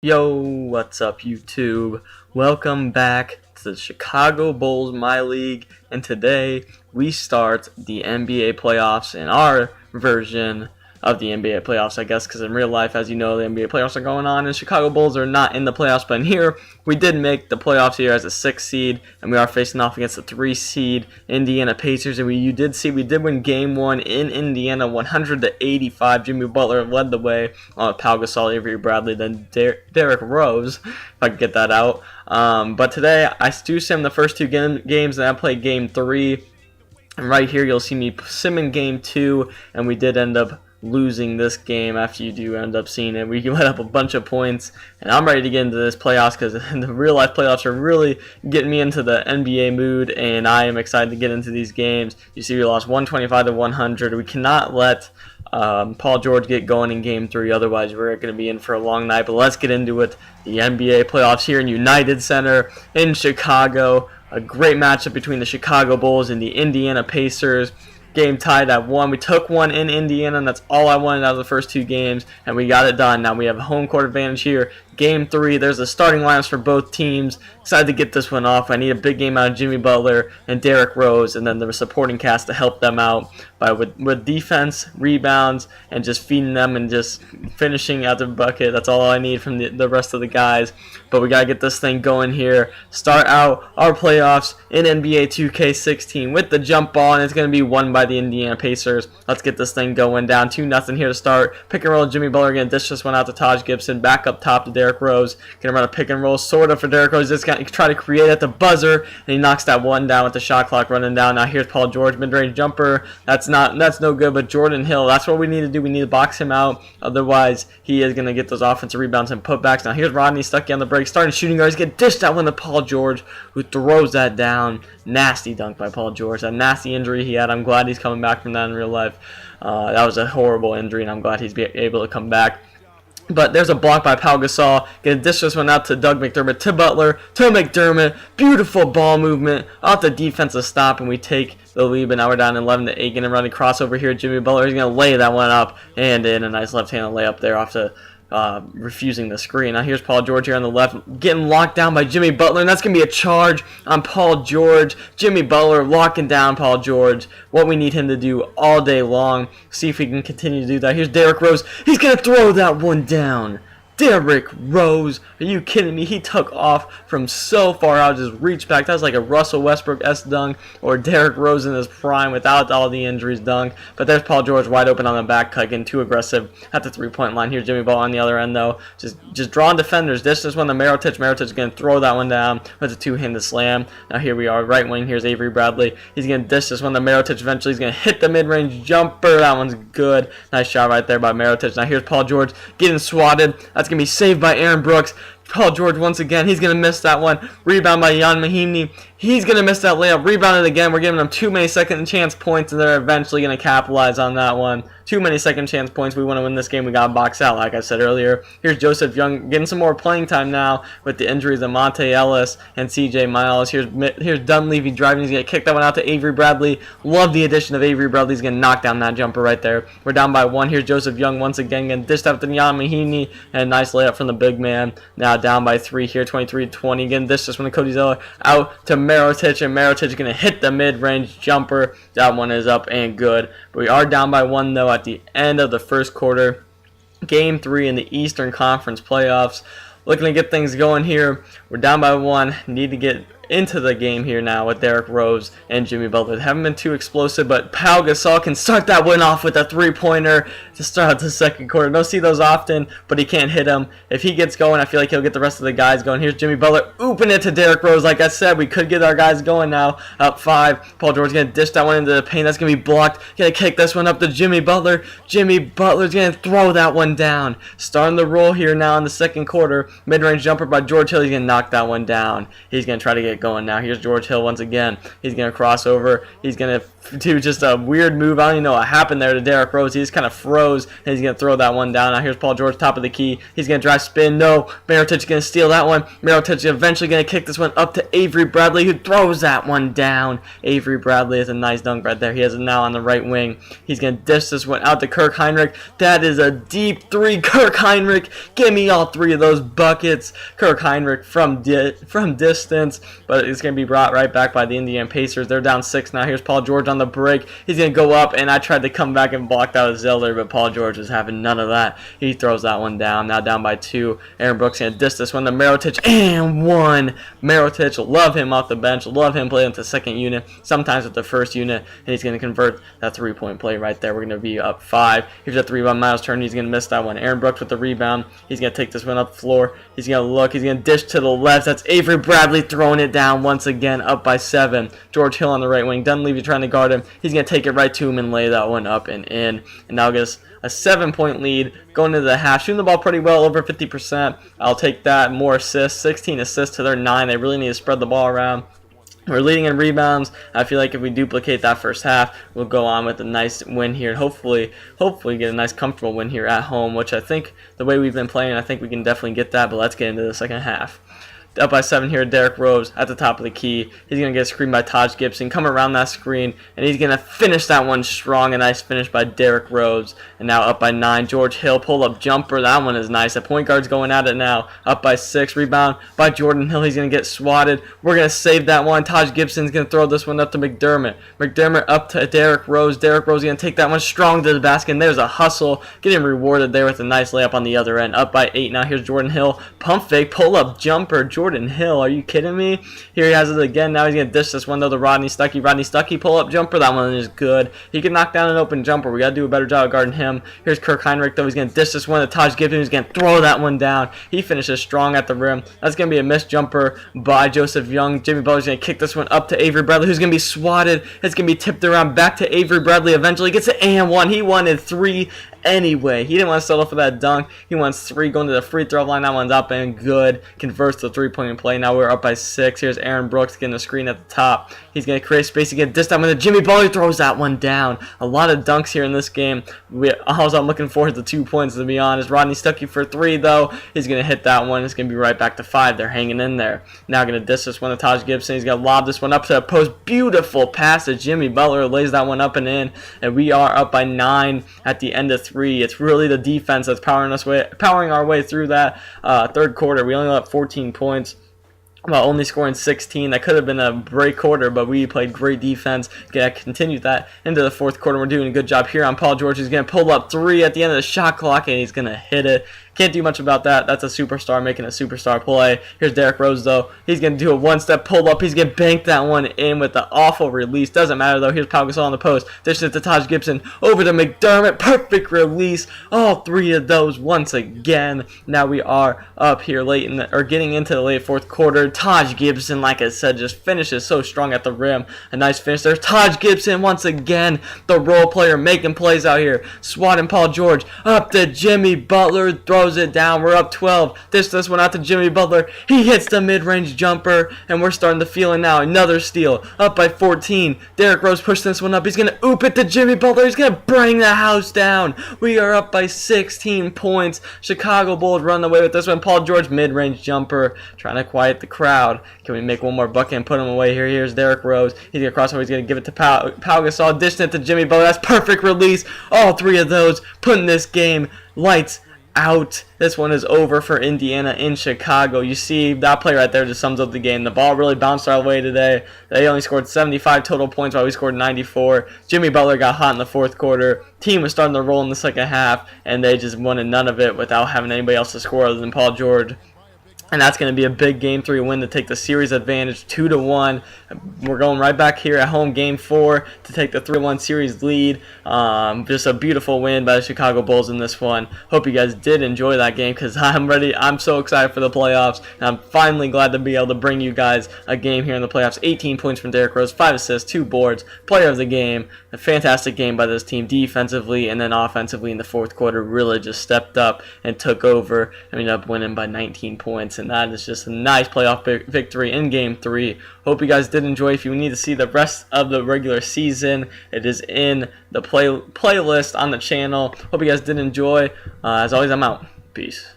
Yo, what's up YouTube? Welcome back to the Chicago Bulls MyLeague, and today we start the NBA playoffs in our version of the NBA playoffs, I guess, because in real life, as you know, the NBA playoffs are going on, and Chicago Bulls are not in the playoffs, but in here, we did make the playoffs here as a 6 seed, and we are facing off against the 3 seed Indiana Pacers, and we did win Game 1 in Indiana, 100-85. Jimmy Butler led the way on Pau Gasol, Avery Bradley, then Derrick Rose, if I could get that out. But today, I do sim the first two games, and I played Game 3, and right here, you'll see me simming Game 2, and we did end up losing this game after you do end up seeing it. We let up a bunch of points, and I'm ready to get into this playoffs because the real life playoffs are really getting me into the NBA mood, and I am excited to get into these games. You see we lost 125-100. We cannot let Paul George get going in Game 3, otherwise we're going to be in for a long night. But let's get into it. The NBA playoffs here in United Center in Chicago. A great matchup between the Chicago Bulls and the Indiana Pacers. Game tied at 1. We took one in Indiana, and that's all I wanted out of the first two games, and we got it done. Now we have a home court advantage here. Game 3, there's the starting lineups for both teams. Excited to get this one off. I need a big game out of Jimmy Butler and Derrick Rose, and then the supporting cast to help them out with defense, rebounds, and just feeding them and just finishing out the bucket. That's all I need from the rest of the guys. But we got to get this thing going here. Start out our playoffs in NBA 2K16 with the jump ball, and it's going to be won by the Indiana Pacers. Let's get this thing going. Down 2-0 here to start. Pick and roll. Jimmy Butler going to dish this one out to Taj Gibson. Back up top to Derrick Rose. Going to run a pick and roll sort of for Derrick Rose. Just got to try to create at the buzzer, and he knocks that one down with the shot clock running down. Now here's Paul George, mid-range jumper. That's no good, but Jordan Hill, that's what we need to do. We need to box him out. Otherwise, he is going to get those offensive rebounds and putbacks. Now here's Rodney Stuckey on the break. Starting shooting guards. Get dished that one to Paul George, who throws that down. Nasty dunk by Paul George. That nasty injury he had. I'm glad he's coming back from that in real life. That was a horrible injury, and I'm glad he's able to come back. But there's a block by Pau Gasol. Gonna dish this one out to Doug McDermott, to Butler, to McDermott. Beautiful ball movement off the defensive stop, and we take the lead. But now we're down 11-8. Gonna run a crossover here. Jimmy Butler, he's gonna lay that one up and in. A nice left-handed layup there off the refusing the screen. Now here's Paul George here on the left, getting locked down by Jimmy Butler, and that's going to be a charge on Paul George. Jimmy Butler locking down Paul George. What we need him to do all day long. See if he can continue to do that. Here's Derrick Rose. He's going to throw that one down. Derrick Rose, are you kidding me? He took off from so far out, just reached back. That was like a Russell Westbrook-esque dunk, or Derrick Rose in his prime without all the injuries dunk. But there's Paul George wide open on the back cut, getting too aggressive at the three-point line. Here's Jimmy Butler on the other end, though. Just drawing defenders. This is when the Mirotic is going to throw that one down with a two-handed slam. Now here we are, right wing. Here's Avery Bradley. He's going to dish this one to Mirotic. Eventually he's going to hit the mid-range jumper. That one's good. Nice shot right there by Mirotic. Now here's Paul George getting swatted. That's going to be saved by Aaron Brooks. Paul George once again, he's going to miss that one. Rebound by Jan Mahinmi. He's going to miss that layup. Rebounded again. We're giving them too many second chance points, and they're eventually going to capitalize on that one. Too many second chance points. We want to win this game. We got to box out, like I said earlier. Here's Joseph Young getting some more playing time now with the injuries of Monte Ellis and CJ Miles. Here's Dunleavy driving. He's going to kick that one out to Avery Bradley. Love the addition of Avery Bradley. He's going to knock down that jumper right there. We're down by 1. Here's Joseph Young once again getting dished out to Jan Mahinmi, and a nice layup from the big man. Now down by 3 here, 23-20. Getting dished this one to Cody Zeller out to Mirotic, and Mirotic is going to hit the mid-range jumper. That one is up and good. But we are down by 1, though, at the end of the first quarter. Game 3 in the Eastern Conference playoffs. Looking to get things going here. We're down by 1. Need to get into the game here now with Derrick Rose and Jimmy Butler. They haven't been too explosive, but Pau Gasol can start that one off with a three-pointer to start out the second quarter. Don't see those often, but he can't hit them. If he gets going, I feel like he'll get the rest of the guys going. Here's Jimmy Butler ooping it to Derrick Rose. Like I said, we could get our guys going now. Up 5. Paul George is going to dish that one into the paint. That's going to be blocked. Going to kick this one up to Jimmy Butler. Jimmy Butler's going to throw that one down. Starting the roll here now in the second quarter. Mid-range jumper by George Hill. He's going to knock that one down. He's going to try to get get going now. Here's George Hill once again. He's going to cross over. He's going to do just a weird move. I don't even know what happened there to Derrick Rose. He just kind of froze, and he's going to throw that one down. Now here's Paul George, top of the key. He's going to drive spin. No. Mirotic is going to steal that one. Mirotic is eventually going to kick this one up to Avery Bradley, who throws that one down. Avery Bradley is a nice dunk right there. He has it now on the right wing. He's going to dish this one out to Kirk Heinrich. That is a deep three. Kirk Heinrich, give me all three of those buckets. Kirk Heinrich from distance, but it's going to be brought right back by the Indiana Pacers. They're down 6 now. Here's Paul George on the break. He's going to go up, and I tried to come back and blocked out a Zeller, but Paul George was having none of that. He throws that one down. Now down by 2. Aaron Brooks going to dish this one to Mirotic, and 1. Mirotic, love him off the bench. Love him playing with the second unit, sometimes with the first unit, and he's going to convert that three-point play right there. We're going to be up 5. Here's a 3-1 Miles Turner. He's going to miss that one. Aaron Brooks with the rebound. He's going to take this one up the floor. He's going to look. He's going to dish to the left. That's Avery Bradley throwing it down once again, up by 7. George Hill on the right wing. Doesn't leave you trying to guard him. He's going to take it right to him and lay that one up and in. And now gets a 7-point lead going into the half. Shooting the ball pretty well, over 50%. I'll take that. More assists. 16 assists to their 9. They really need to spread the ball around. We're leading in rebounds. I feel like if we duplicate that first half, we'll go on with a nice win here. Hopefully get a nice comfortable win here at home, which I think the way we've been playing, I think we can definitely get that, but let's get into the second half. Up by 7 here, Derrick Rose at the top of the key. He's going to get screened by Taj Gibson. Come around that screen, and he's going to finish that one strong. A nice finish by Derrick Rose. And now up by 9, George Hill, pull-up jumper. That one is nice. The point guard's going at it now. Up by 6, rebound by Jordan Hill. He's going to get swatted. We're going to save that one. Taj Gibson's going to throw this one up to McDermott. McDermott up to Derrick Rose. Derrick Rose is going to take that one strong to the basket. And there's a hustle. Getting rewarded there with a nice layup on the other end. Up by 8 now. Here's Jordan Hill. Pump fake, pull-up jumper. Jordan Hill, are you kidding me? Here he has it again. Now he's going to dish this one though to Rodney Stuckey. Rodney Stuckey, pull-up jumper. That one is good. He can knock down an open jumper. We got to do a better job of guarding him. Here's Kirk Heinrich though. He's going to dish this one to Taj Gibson. He's going to throw that one down. He finishes strong at the rim. That's going to be a missed jumper by Joseph Young. Jimmy Butler's going to kick this one up to Avery Bradley, who's going to be swatted. It's going to be tipped around back to Avery Bradley. Eventually gets it and 1. He wanted 3 anyway. He didn't want to settle for that dunk. He wants 3 going to the free throw line. That one's up and good. Converts the three-point play. Now we're up by 6. Here's Aaron Brooks getting a screen at the top. He's going to create space again. This time when Jimmy Butler throws that one down. A lot of dunks here in this game. I'm looking forward to 2 points, to be honest. Rodney Stuckey for 3 though. He's going to hit that one. It's going to be right back to 5. They're hanging in there. Now going to dish this one to Taj Gibson. He's going to lob this one up to the post. Beautiful pass to Jimmy Butler. Lays that one up and in. And we are up by 9 at the end of 3. It's really the defense that's powering our way through that third quarter. We only let up 14 points. Well, only scoring 16. That could have been a great quarter, but we played great defense. Gonna continue that into the fourth quarter. We're doing a good job here on Paul George. He's going to pull up 3 at the end of the shot clock, and he's going to hit it. Can't do much about that. That's a superstar making a superstar play. Here's Derrick Rose, though. He's going to do a one-step pull-up. He's going to bank that one in with the awful release. Doesn't matter, though. Here's Pau Gasol on the post. Dishes it to Taj Gibson. Over to McDermott. Perfect release. All 3 of those once again. Now we are up here getting into the late fourth quarter. Taj Gibson, like I said, just finishes so strong at the rim. A nice finish there. Taj Gibson, once again, the role player making plays out here. Swatting Paul George. Up to Jimmy Butler. Throws it down. We're up 12. This one out to Jimmy Butler. He hits the mid-range jumper, and we're starting to feel it now. Another steal. Up by 14. Derrick Rose pushed this one up. He's going to oop it to Jimmy Butler. He's going to bring the house down. We are up by 16 points. Chicago Bulls run away with this one. Paul George, mid-range jumper. Trying to quiet the crowd. Can we make one more bucket and put him away here? Here's Derrick Rose. He's going to cross over. He's going to give it to Pau Gasol. Dishing it to Jimmy Butler. That's perfect release. All 3 of those putting this game lights out. This one is over for Indiana in Chicago. You see, that play right there just sums up the game. The ball really bounced our way today. They only scored 75 total points while we scored 94. Jimmy Butler got hot in the fourth quarter. Team was starting to roll in the second half, and they just wanted none of it without having anybody else to score other than Paul George. And that's going to be a big Game 3 win to take the series advantage 2-1. We're going right back here at home Game 4 to take the 3-1 series lead. Just a beautiful win by the Chicago Bulls in this one. Hope you guys did enjoy that game because I'm ready. I'm so excited for the playoffs. And I'm finally glad to be able to bring you guys a game here in the playoffs. 18 points from Derrick Rose, 5 assists, 2 boards, player of the game. A fantastic game by this team defensively and then offensively in the fourth quarter. Really just stepped up and took over. Ended up winning by 19 points. points, and that is just a nice playoff victory in Game 3. Hope you guys did enjoy. If you need to see the rest of the regular season, it is in the playlist on the channel. Hope you guys did enjoy. As always, I'm out. Peace.